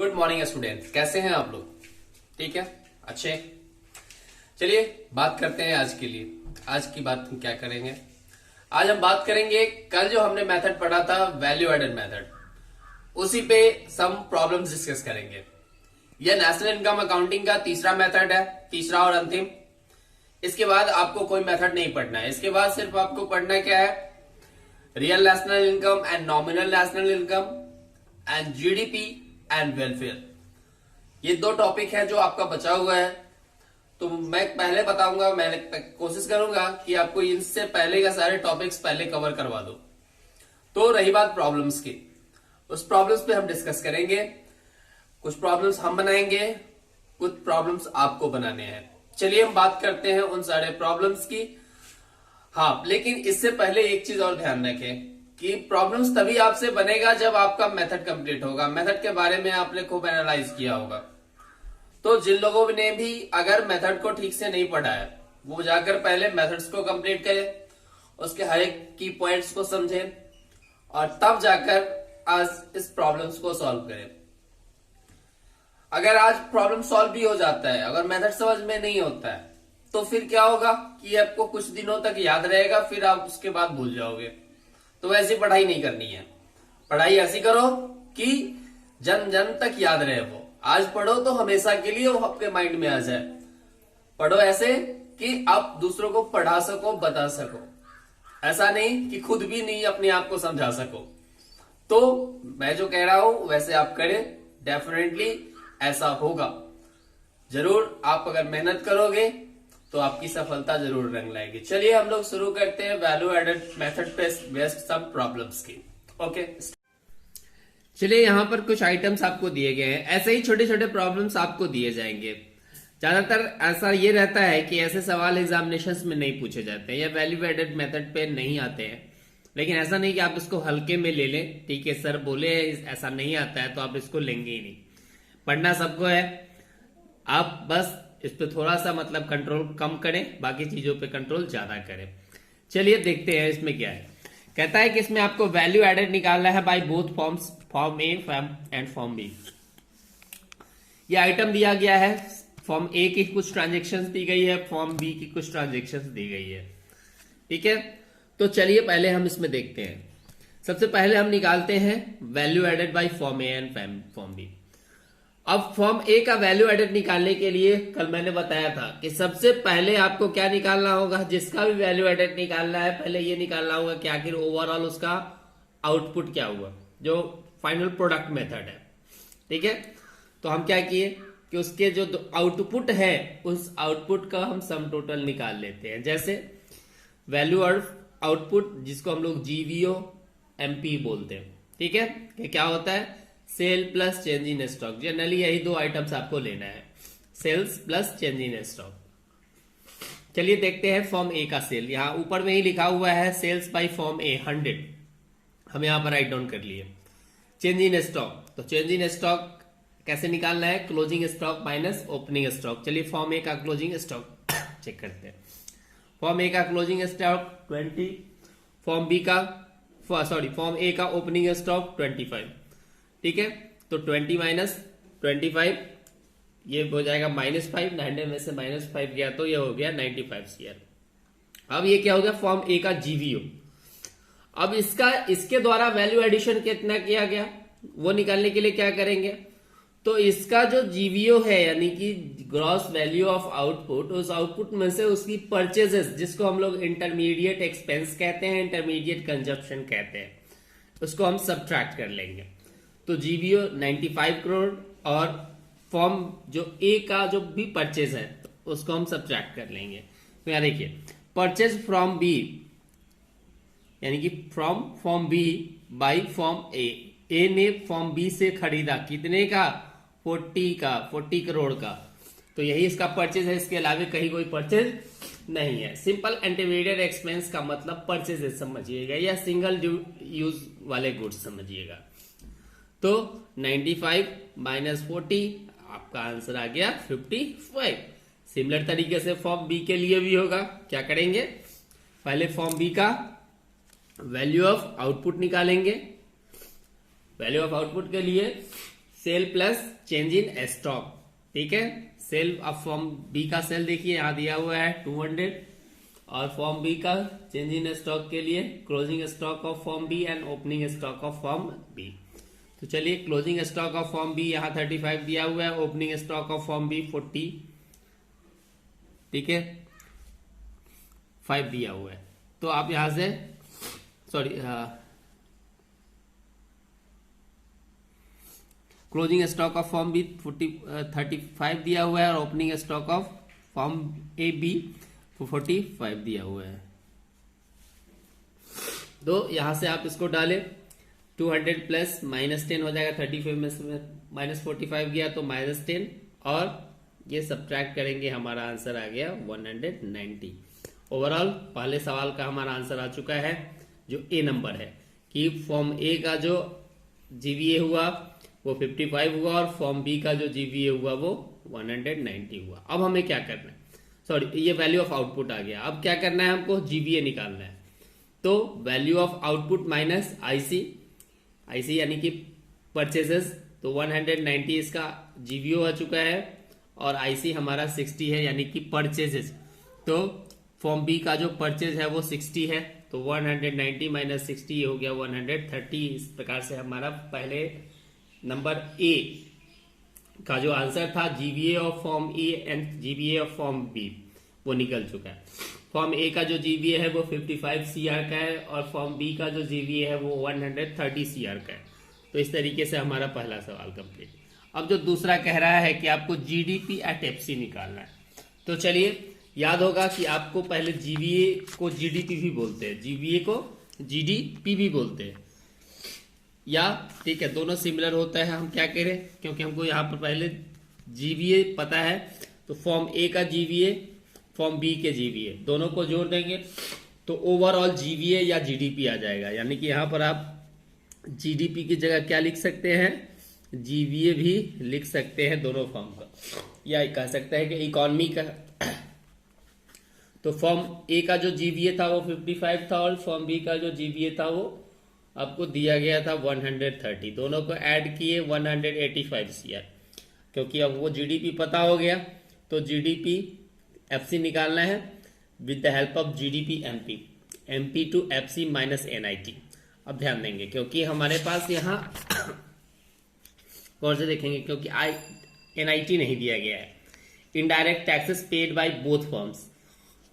Good morning students, कैसे हैं आप लोग? ठीक है, अच्छे। चलिए बात करते हैं आज के लिए। आज की बात हम क्या करेंगे? आज हम बात करेंगे कल जो हमने मेथड पढ़ा था वैल्यू एडेड मेथड, उसी पे सम प्रॉब्लम्स डिस्कस करेंगे। यह नेशनल इनकम अकाउंटिंग का तीसरा मेथड है, तीसरा और अंतिम। इसके बाद आपको कोई मेथड नहीं पढ़ना है। इसके बाद सिर्फ आपको पढ़ना क्या है? Real national income and nominal national income and GDP and welfare. ये दो टॉपिक है जो आपका बचा हुआ है। तो मैं पहले बताऊंगा, मैं कोशिश करूंगा कि आपको इनसे पहले का सारे टॉपिक्स पहले कवर करवा दो। तो रही बात प्रॉब्लम्स की, उस प्रॉब्लम्स पे हम डिस्कस करेंगे। कुछ प्रॉब्लम्स हम बनाएंगे, कुछ प्रॉब्लम्स आपको बनाने हैं। चलिए हम बात करते हैं उन सारे प्रॉब्लम्स की। हाँ, लेकिन इससे पहले एक चीज और ध्यान रखें कि प्रॉब्लम्स तभी आपसे बनेगा जब आपका मेथड कंप्लीट होगा, मेथड के बारे में आपने खूब एनालाइज किया होगा। तो जिन लोगों ने भी अगर मेथड को ठीक से नहीं पढ़ा है, वो जाकर पहले मेथड्स को कंप्लीट करें, उसके हर एक की पॉइंट्स को समझें और तब जाकर आज इस प्रॉब्लम्स को सॉल्व करें। अगर आज प्रॉब्लम सॉल्व भी हो जाता है, अगर मेथड समझ में नहीं होता है, तो फिर क्या होगा कि आपको कुछ दिनों तक याद रहेगा, फिर आप उसके बाद भूल जाओगे। तो वैसी पढ़ाई नहीं करनी है। पढ़ाई ऐसी करो कि जन जन तक याद रहे। वो आज पढ़ो तो हमेशा के लिए वो आपके माइंड में आ जाए। पढ़ो ऐसे कि आप दूसरों को पढ़ा सको, बता सको। ऐसा नहीं कि खुद भी नहीं अपने आप को समझा सको। तो मैं जो कह रहा हूं वैसे आप करें, डेफिनेटली ऐसा होगा जरूर। आप अगर मेहनत करोगे तो आपकी सफलता जरूर रंग लाएगी। चलिए हम लोग शुरू करते हैं वैल्यू एडेड मेथड पे बेस्ड सम प्रॉब्लम्स की। ओके, चलिए यहाँ पर कुछ आइटम्स आपको दिए गए हैं। ऐसे ही छोटे छोटे प्रॉब्लम्स आपको दिए जाएंगे। ज्यादातर ऐसा ये रहता है कि ऐसे सवाल एग्जामिनेशंस में नहीं पूछे जाते हैं या वैल्यू एडेड मेथड पे नहीं आते हैं। लेकिन ऐसा नहीं कि आप इसको हल्के में ले लें। ठीक है, सर बोले ऐसा नहीं आता है तो आप इसको लेंगे ही नहीं। पढ़ना सबको है, आप बस इस पे थोड़ा सा मतलब कंट्रोल कम करें, बाकी चीजों पे कंट्रोल ज्यादा करें। चलिए देखते हैं इसमें क्या है। कहता है कि इसमें आपको वैल्यू एडेड निकालना है by both forms, form A and form B. ये आइटम दिया गया है। फॉर्म ए की कुछ ट्रांजेक्शन्स दी गई है, फॉर्म बी की कुछ ट्रांजेक्शन्स दी गई है। ठीक है, तो चलिए पहले हम इसमें देखते हैं। सबसे पहले हम निकालते हैं value added by form A and form B. अब फॉर्म ए का वैल्यू एडेड निकालने के लिए कल मैंने बताया था कि सबसे पहले आपको क्या निकालना होगा? जिसका भी वैल्यू एडेड निकालना है, पहले ये निकालना होगा कि आखिर ओवरऑल उसका आउटपुट क्या हुआ, जो फाइनल प्रोडक्ट मेथड है। ठीक है, तो हम क्या किए कि उसके जो आउटपुट है उस आउटपुट का हम सम टोटल निकाल लेते हैं। जैसे वैल्यू ऑफ आउटपुट, जिसको हम लोग जीवीओ एमपी बोलते हैं। ठीक है, कि क्या होता है? Sale plus change in stock. Generally यही दो आइटम्स आपको लेना है, sales plus change in stock. चलिए देखते हैं फॉर्म ए का सेल। यहां ऊपर में ही लिखा हुआ है सेल्स बाय फॉर्म ए 100, हम यहां पर राइट डाउन कर लिए। चेंज इन स्टॉक, तो चेंज इन स्टॉक कैसे निकालना है? Closing stock minus opening stock. चलिए फॉर्म ए का क्लोजिंग स्टॉक चेक करते हैं। फॉर्म ए का क्लोजिंग स्टॉक 20, फॉर्म बी का फॉर्म ए का ओपनिंग स्टॉक 25। ठीक है, तो 20 माइनस 25 ये हो जाएगा -5। 90 में से -5 गया तो ये हो गया 95 शेयर। अब ये क्या हो गया? फॉर्म ए का जीवीओ। अब इसके द्वारा वैल्यू एडिशन कितना किया गया वो निकालने के लिए क्या करेंगे? तो इसका जो जीवीओ है यानी कि ग्रॉस वैल्यू ऑफ आउटपुट, उस आउटपुट में से उसकी परचेजेस, जिसको हम लोग इंटरमीडिएट एक्सपेंस कहते हैं, इंटरमीडिएट कंजप्शन कहते हैं, उसको हम सब्ट्रैक्ट कर लेंगे। तो जीवीओ 95 करोड़ और फॉर्म जो ए का जो भी परचेज है उसको हम सब्ट्रैक्ट कर लेंगे। तो यहाँ देखिए परचेज फ्रॉम बी यानी कि from form B by form A. A ने फॉर्म बी से खरीदा कितने का? 40 करोड़ का। तो यही इसका परचेज है, इसके अलावा कहीं कोई परचेज नहीं है। सिंपल इंटरमीडिएट एक्सपेंस का मतलब परचेज समझिएगा या सिंगल यूज वाले गुड्स समझिएगा। तो 95 माइनस 40 आपका आंसर आ गया 55। सिमिलर तरीके से फॉर्म बी के लिए भी होगा। क्या करेंगे? पहले फॉर्म बी का वैल्यू ऑफ आउटपुट निकालेंगे। वैल्यू ऑफ आउटपुट के लिए sale plus change in stock, ठीक है। सेल, अब फॉर्म बी का सेल देखिए यहां दिया हुआ है 200, और फॉर्म बी का चेंज इन स्टॉक के लिए closing stock of form B and opening stock of form B. तो चलिए, closing stock of form B यहाँ 35 दिया हुआ है, opening stock of form B 40, ठीक है, 5 दिया हुआ है। तो आप यहां से closing stock of form B 35 दिया हुआ है और opening stock of form A B 45 दिया हुआ है। तो यहां से आप इसको डालें, 200 प्लस -10 हो जाएगा, 35 में से -45 गया तो -10, और ये सब्ट्रैक्ट करेंगे, हमारा आंसर आ गया 190। ओवरऑल पहले सवाल का हमारा आंसर आ चुका है, जो ए नंबर है, कि फॉर्म ए का जो जीवीए हुआ वो 55 हुआ और फॉर्म बी का जो जीवीए हुआ वो 190 हुआ। अब हमें क्या करना है, सॉरी, ये वैल्यू ऑफ आउटपुट आ गया। अब क्या करना है, हमको जीवीए निकालना है। तो value of output minus IC यानी कि परचेजेस, तो 190 इसका जीवीओ आ चुका है और आईसी हमारा 60 है, यानी कि परचेजेस। तो फॉर्म बी का जो परचेज है वो 60 है, तो 190 माइनस 60 हो गया 130। इस प्रकार से हमारा पहले नंबर ए का जो आंसर था GVA of form A and GVA of form B वो निकल चुका है। फॉर्म ए का जो जीवीए है वो 55 सीआर का है और फॉर्म बी का जो जीवीए है वो 130 सीआर का है। तो इस तरीके से हमारा पहला सवाल कंप्लीट। अब जो दूसरा कह रहा है कि आपको जीडीपी एट एफसी निकालना है, तो चलिए, याद होगा कि आपको पहले जीवीए को जीडीपी भी बोलते हैं, जीवीए को जीडीपी भी बोलते हैं, या ठीक है, दोनों सिमिलर होता है। हम क्या करें, क्योंकि हमको यहाँ पर पहले जीवीए पता है, तो फॉर्म ए का जीवीए फॉर्म बी के जीवीए दोनों को जोड़ देंगे तो ओवरऑल जीवीए या जीडीपी आ जाएगा। यानी कि यहाँ पर आप जीडीपी की जगह क्या लिख सकते हैं, जीवीए भी लिख सकते हैं दोनों फॉर्म का, या कह सकते हैं कि इकोनॉमी का। तो फॉर्म ए का जो जीवीए था वो 55 था और फॉर्म बी का जो जीवीए था वो आपको दिया गया था 130। दोनों को ऐड किए 185 सीआर। क्योंकि अब वो जीडीपी पता हो गया तो जीडीपी एफसी निकालना है with the help of GDP MP to FC minus NIT. अब ध्यान देंगे क्योंकि हमारे पास यहाँ गौर से देखेंगे, क्योंकि एनआईटी नहीं दिया गया है। Indirect taxes paid by both forms,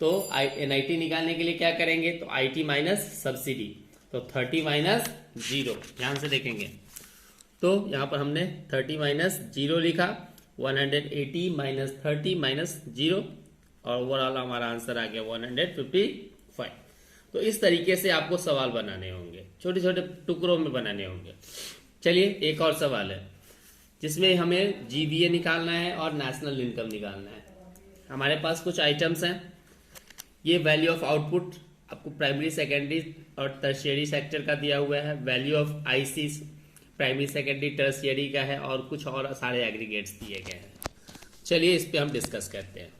तो एनआईटी निकालने के लिए क्या करेंगे, तो आईटी माइनस सब्सिडी, तो 30 माइनस 0। ध्यान से देखेंगे तो यहां पर हमने 30 माइनस 0 लिखा, 180 माइनस 30 माइनस 0, और ओवरऑल हमारा आंसर आ गया 155। तो इस तरीके से आपको सवाल बनाने होंगे, छोटे छोटे टुकड़ों में बनाने होंगे। चलिए, एक और सवाल है जिसमें हमें जीवीए निकालना है और नेशनल इनकम निकालना है। हमारे पास कुछ आइटम्स हैं। ये वैल्यू ऑफ आउटपुट आपको प्राइमरी, सेकेंडरी और टर्शियरी सेक्टर का दिया हुआ है। Value of IC primary, secondary, tertiary का है, और कुछ और सारे एग्रीगेट्स दिए गए हैं। चलिए, इस पे हम डिस्कस करते हैं।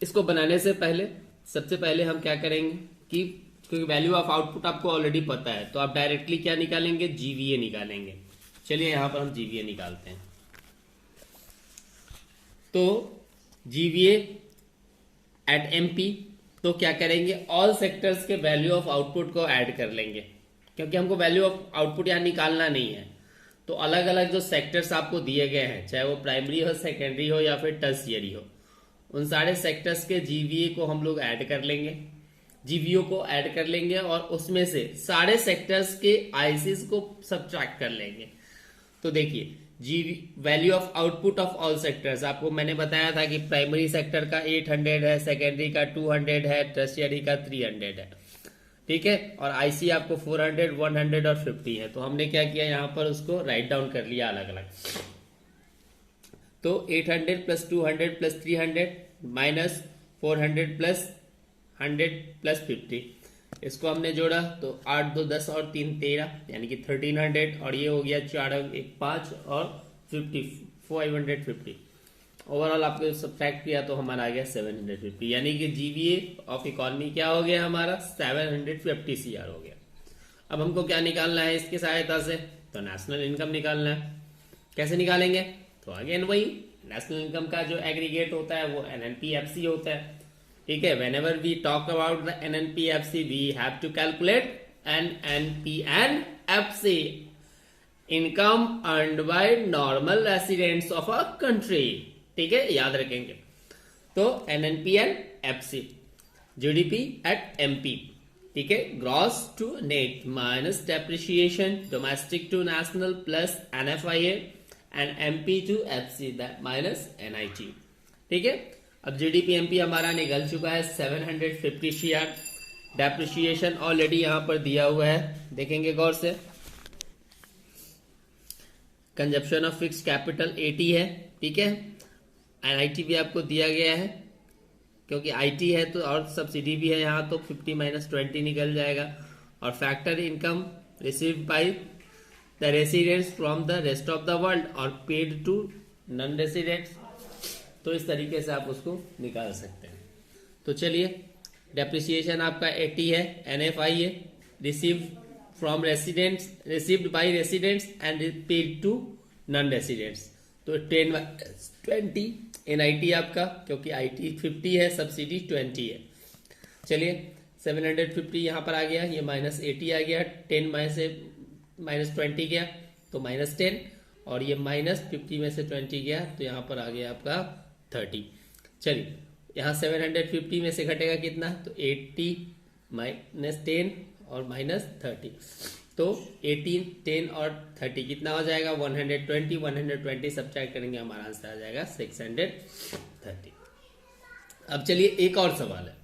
इसको बनाने से पहले सबसे पहले हम क्या करेंगे कि क्योंकि वैल्यू ऑफ आउटपुट आपको ऑलरेडी पता है, तो आप डायरेक्टली क्या निकालेंगे, जीवीए निकालेंगे। चलिए, यहां पर हम जीवीए निकालते हैं। तो जीवीए एट एमपी, तो क्या करेंगे, ऑल सेक्टर्स के वैल्यू ऑफ आउटपुट को ऐड कर लेंगे, क्योंकि हमको वैल्यू ऑफ आउटपुट यहां निकालना नहीं है। तो अलग अलग जो सेक्टर्स आपको दिए गए हैं, चाहे वो प्राइमरी हो, सेकेंडरी हो या फिर टर्शियरी हो, उन सारे सेक्टर्स के जीवीए को हम लोग ऐड कर लेंगे, जीवीओ को ऐड कर लेंगे, और उसमें से सारे सेक्टर्स के आईसीस को सब्ट्रैक्ट कर लेंगे। तो देखिए, value of output of all sectors आपको मैंने बताया था कि प्राइमरी सेक्टर का 800 है, सेकेंडरी का 200 है, टर्शियरी का 300 है, ठीक है, और आईसी आपको 400, 100 और 50 है। तो हमने क्या किया, यहां पर उसको राइट डाउन कर लिया अलग अलग। तो 800 plus 200 plus 300 minus 400 plus 100 plus 50, इसको हमने जोड़ा तो 8 2 10 और 3 13, यानी कि 1300, और ये हो गया 4 1 5 और 50 550। ओवरऑल आपको सब्ट्रैक्ट किया तो हमारा आ गया 750, यानी कि जीवीए ऑफ इकोनॉमी क्या हो गया हमारा 750 सीआर हो गया। अब हमको क्या निकालना है इसकी सहायता से, तो नेशनल इनकम निकालना है। कैसे निकालेंगे? तो अगेन वही नेशनल इनकम का जो एग्रीगेट होता है वो NNPFC होता है, ठीक है। Whenever we talk about the NNPFC we have to calculate NNPFC, income earned by normal residents of a country, ठीक है, याद रखेंगे। तो NNPFC GDP एट MP, ठीक है, gross to net minus depreciation, domestic to national plus NFIA and MP to FC that minus NIT, ठीक है। अब GDP MP हमारा निकल चुका है 750 CR। डेप्रिसिएशन ऑलरेडी यहां पर दिया हुआ है, देखेंगे गौर से। कंजप्शन ऑफ फिक्स कैपिटल 80 है, ठीक है। NIT भी आपको दिया गया है, क्योंकि IT है तो और सब्सिडी भी है यहाँ, तो 50 माइनस 20 निकल जाएगा। और factor income received by the residents from the rest of the world और पेड टू नॉन रेसिडेंट्स, तो इस तरीके से आप उसको निकाल सकते हैं। तो चलिए, डेप्रिसिएशन आपका 80 है, NFIA received from residents, received by residents and paid to non residents, तो 10/20 NIT आपका, क्योंकि IT 50 है, सब्सिडी 20 है। चलिए 750 यहां पर आ गया, ये -80 आ गया, 10 में से -20 गया तो -10, और ये -50 में से 20 गया तो यहां पर आ गया आपका 30। चलिए यहाँ 750 में से घटेगा कितना, तो 80 -10 और -30, तो 18, 10 और 30 कितना हो जाएगा 120, 120 सब्ट्रैक्ट करेंगे, हमारा आंसर आ जाएगा 630। अब चलिए एक और सवाल है।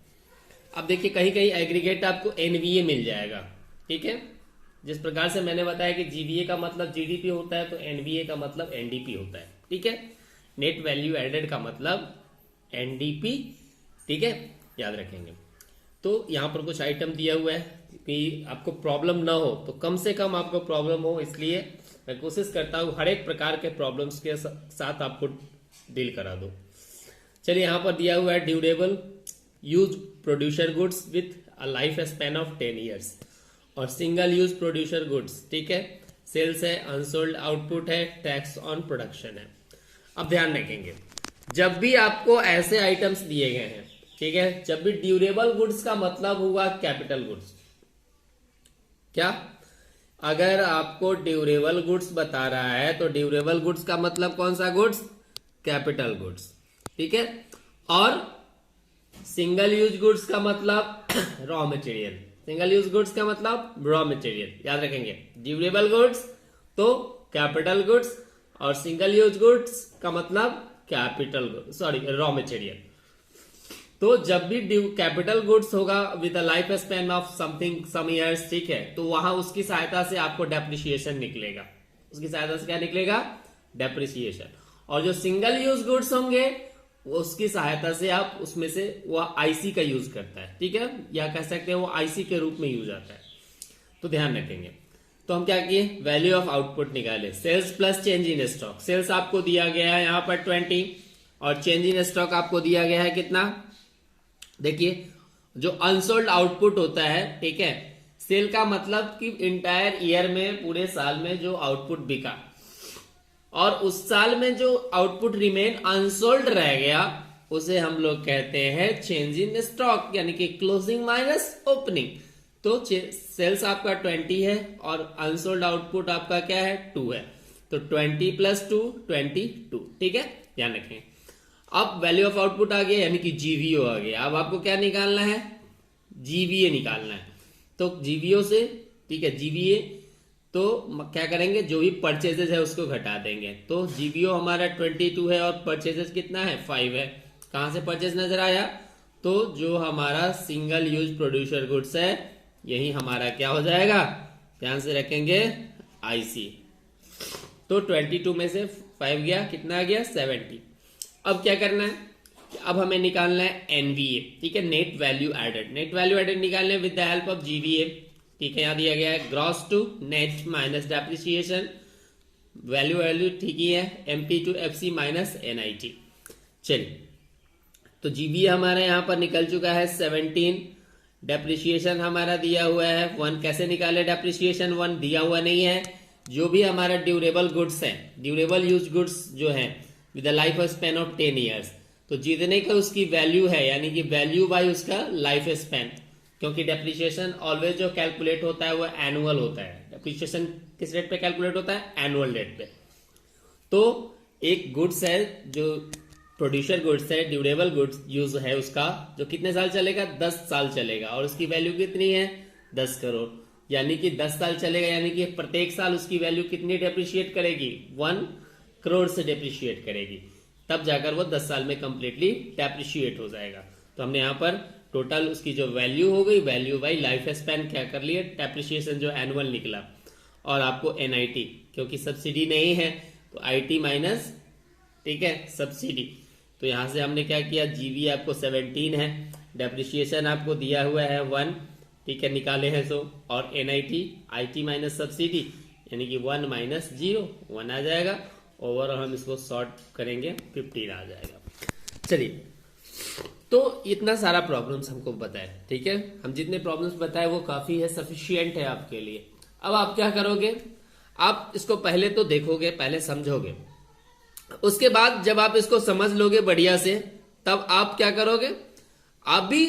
अब देखिए कहीं कहीं एग्रीगेट आपको NVA मिल जाएगा, ठीक है। जिस प्रकार से मैंने बताया कि GVA का मतलब GDP होता है, तो NVA का मतलब NDP होता है, ठीक है। नेट वैल्यू एडेड का मतलब NDP, ठीक है, याद रखेंगे। तो यहाँ पर कुछ आइटम दिया हुआ है कि आपको प्रॉब्लम ना हो, तो कम से कम आपको प्रॉब्लम हो, इसलिए मैं कोशिश करता हूँ हर एक प्रकार के प्रॉब्लम्स के साथ आपको डील करा दो। चलिए यहाँ पर दिया हुआ है durable use producer goods with a life span of 10 years, और सिंगल यूज प्रोड्यूसर गुड्स, ठीक है, सेल्स है, अनसोल्ड आउटपुट है, टैक्स ऑन प्रोडक्शन है। अब ध्यान रखेंगे, जब भी आपको ऐसे आइटम्स दिए गए हैं, ठीक है, जब भी ड्यूरेबल गुड्स का मतलब हुआ कैपिटल गुड्स, क्या, अगर आपको ड्यूरेबल गुड्स बता रहा है तो ड्यूरेबल गुड्स का मतलब कौन सा गुड्स, कैपिटल गुड्स, ठीक है। और सिंगल यूज गुड्स का मतलब raw material, single use goods का मतलब रॉ मटेरियल, याद रखेंगे। ड्यूरेबल गुड्स तो कैपिटल गुड्स, और सिंगल यूज गुड्स का मतलब capital goods, sorry raw material. तो जब भी कैपिटल गुड्स होगा with a life span of something some years, ठीक है, तो वहां उसकी सहायता से आपको डेप्रिसिएशन निकलेगा, उसकी सहायता से क्या निकलेगा, डेप्रिसिएशन। और जो सिंगल यूज गुड्स होंगे उसकी सहायता से आप उसमें से वो IC का यूज करता है, ठीक है, या कह सकते हैं वो IC के रूप में यूज आता है, तो ध्यान रखेंगे। तो हम क्या किए, वैल्यू ऑफ आउटपुट निकाले, sales plus change in stock. Sales आपको दिया गया है यहाँ पर 20, और चेंज इन स्टॉक आपको दिया गया है कितना, देखिए जो अनसोल्ड आउटपुट होता है, ठीक है, सेल का मतलब कि इंटायर ईयर में, पूरे साल में जो आउटपुट बिका, और उस साल में जो आउटपुट रिमेन अनसोल्ड रह गया, उसे हम लोग कहते हैं चेंज इन स्टॉक, यानी कि क्लोजिंग माइनस ओपनिंग। तो सेल्स आपका 20 है और अनसोल्ड आउटपुट आपका क्या है 2 है, तो 20 + 2 22, ठीक है, ध्यान रखें। अब वैल्यू ऑफ आउटपुट आ गया, यानी कि GVO आ गया। अब आपको क्या निकालना है, GVA निकालना है। तो GVO से, ठीक है, GVA तो क्या करेंगे, जो भी परचेजेस है उसको घटा देंगे। तो GVO हमारा 22 है और परचेजेस कितना है 5 है। कहां से परचेज नजर आया, तो जो हमारा सिंगल यूज प्रोड्यूसर गुड्स है यही हमारा क्या हो जाएगा, ध्यान से रखेंगे, IC। तो 22 में से 5 गया, कितना आ गया 70। अब क्या करना है, अब हमें निकालना है NVA, ठीक है, net value added. Net value added निकालना है with the help of GVA, ठीक है, यहां दिया गया है gross to net minus depreciation, value ठीक ही है, MP to FC minus NIT। चलिए, तो GVA हमारा यहां पर निकल चुका है 17, डेप्रिसिएशन हमारा दिया हुआ है 1। कैसे निकाले डेप्रिसिएशन 1, दिया हुआ नहीं है, जो भी हमारा ड्यूरेबल गुड्स है, ड्यूरेबल यूज गुड्स जो है with life span of 10 years, तो जितने का उसकी वैल्यू है यानी कि वैल्यू बाय उसका लाइफ स्पैन, क्योंकि डेप्रिसिएशन ऑलवेज जो कैलकुलेट होता है वो एनुअल होता है। डेप्रिसिएशन किस रेट पे कैलकुलेट होता है? एनुअल रेट पे। तो एक गुड्स है जो प्रोड्यूसर गुड्स है, ड्यूरेबल गुड्स यूज है उसका, जो कितने साल चलेगा? 10 साल चलेगा, और उसकी वैल्यू कितनी है? 10 करोड़। यानी कि 10 साल चलेगा, यानी कि प्रत्येक साल उसकी वैल्यू कितनी डेप्रिशिएट करेगी? 1 करोड़ से डेप्रिशिएट करेगी, तब जाकर वो 10 साल में कंप्लीटली डेप्रिशिएट हो जाएगा। तो हमने यहाँ पर टोटल उसकी जो वैल्यू हो गई, वैल्यू बाई लाइफ स्पैन क्या कर लिए? डेप्रिशिएशन जो एनुअल निकला, और आपको एनआईटी, क्योंकि सब्सिडी नहीं है तो आईटी माइनस, ठीक है, सब्सिडी। तो यहां से हमने क्या किया? जीवी आपको 17 है, डेप्रिशिएशन आपको दिया हुआ है 1, ठीक है, निकाले हैं सो, और एनआईटी आईटी माइनस सब्सिडी यानी कि 1 माइनस 0 1 आ जाएगा। ओवरऑल हम इसको सॉर्ट करेंगे 15 आ जाएगा। चलिए, तो इतना सारा प्रॉब्लम्स हमको बताए, ठीक है, हम जितने प्रॉब्लम्स बताए वो काफी है, सफिशिएंट है आपके लिए। अब आप क्या करोगे? आप इसको पहले तो देखोगे, पहले समझोगे, उसके बाद जब आप इसको समझ लोगे बढ़िया से, तब आप क्या करोगे? आप भी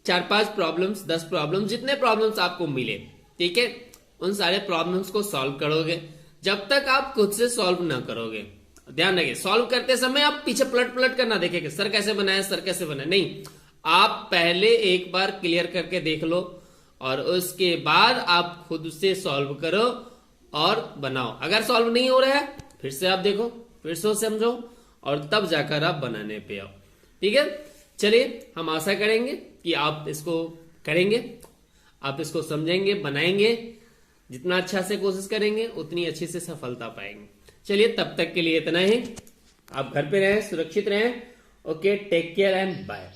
4-5 प्रॉब्लम्स, 10 प्रॉब्लम्स, जितने प्रॉब्लम्स आपको मिले, ठीक है, उन सारे प्रॉब्लम्स को सॉल्व करोगे। जब तक आप खुद से सॉल्व ना करोगे, ध्यान रखिए, सॉल्व करते समय आप पीछे पलट पलट कर ना देखें कि सर कैसे बनाया, सर कैसे बनाया, नहीं, आप पहले एक बार क्लियर करके देख लो, और उसके बाद आप खुद से सॉल्व करो और बनाओ। अगर सॉल्व नहीं हो रहा है, फिर से आप देखो, फिर से समझो, और तब जाकर आप बनाने पे आओ, ठीक है। चलिए, हम आशा करेंगे कि आप इसको करेंगे, आप इसको समझेंगे, बनाएंगे, जितना अच्छा से कोशिश करेंगे उतनी अच्छी से सफलता पाएंगे। चलिए, तब तक के लिए इतना ही। आप घर पे रहें, सुरक्षित रहें। Okay, take care and bye.